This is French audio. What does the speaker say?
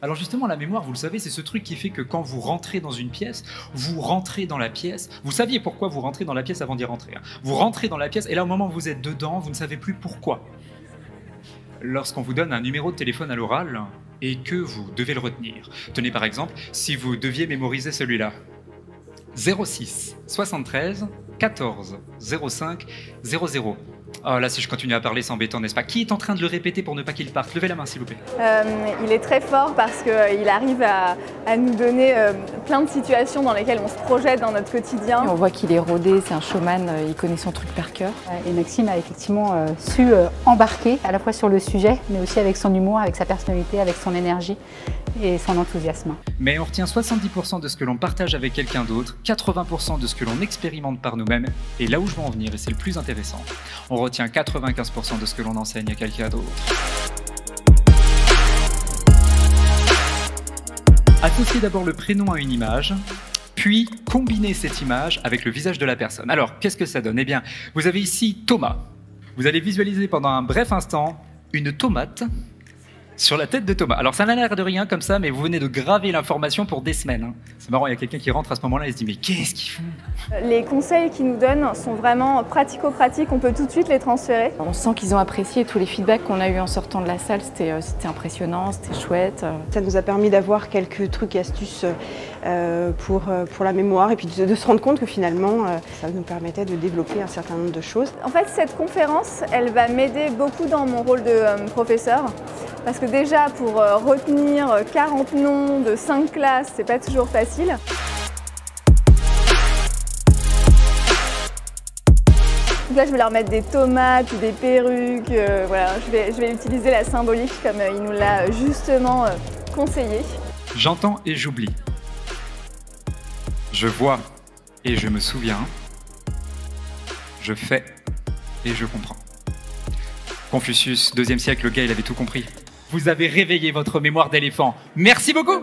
Alors justement, la mémoire, vous le savez, c'est ce truc qui fait que quand vous rentrez dans une pièce, vous rentrez dans la pièce. Vous saviez pourquoi vous rentrez dans la pièce avant d'y rentrer, hein. Vous rentrez dans la pièce et là, au moment où vous êtes dedans, vous ne savez plus pourquoi. Lorsqu'on vous donne un numéro de téléphone à l'oral et que vous devez le retenir. Tenez par exemple, si vous deviez mémoriser celui-là. 06 73 14 05 00. Oh là, si je continue à parler, c'est embêtant, n'est-ce pas? Qui est en train de le répéter pour ne pas qu'il parte? Levez la main, s'il vous plaît. Il est très fort parce qu'il arrive à nous donner plein de situations dans lesquelles on se projette dans notre quotidien. On voit qu'il est rodé, c'est un showman, il connaît son truc par cœur. Et Maxime a effectivement su embarquer à la fois sur le sujet, mais aussi avec son humour, avec sa personnalité, avec son énergie et son enthousiasme. Mais on retient 70% de ce que l'on partage avec quelqu'un d'autre, 80% de ce que l'on expérimente par nous-mêmes, et là où je veux en venir, et c'est le plus intéressant, on retient 95% de ce que l'on enseigne à quelqu'un d'autre. Associez d'abord le prénom à une image, puis combinez cette image avec le visage de la personne. Alors, qu'est-ce que ça donne? Eh bien, vous avez ici Thomas. Vous allez visualiser pendant un bref instant une tomate sur la tête de Thomas. Alors ça n'a l'air de rien comme ça, mais vous venez de graver l'information pour des semaines, hein. C'est marrant, il y a quelqu'un qui rentre à ce moment-là et se dit « mais qu'est-ce qu'ils font ?» Les conseils qu'ils nous donnent sont vraiment pratico-pratiques, on peut tout de suite les transférer. On sent qu'ils ont apprécié tous les feedbacks qu'on a eu en sortant de la salle, c'était impressionnant, c'était chouette. Ça nous a permis d'avoir quelques trucs et astuces pour la mémoire et puis de se rendre compte que finalement ça nous permettait de développer un certain nombre de choses. En fait, cette conférence, elle va m'aider beaucoup dans mon rôle de professeur. Parce que déjà, pour retenir 40 noms de 5 classes, c'est pas toujours facile. Donc là, je vais leur mettre des tomates ou des perruques. Voilà, je vais utiliser la symbolique comme il nous l'a justement conseillé. J'entends et j'oublie. Je vois et je me souviens. Je fais et je comprends. Confucius, 2e siècle, le gars, il avait tout compris. Vous avez réveillé votre mémoire d'éléphant. Merci beaucoup!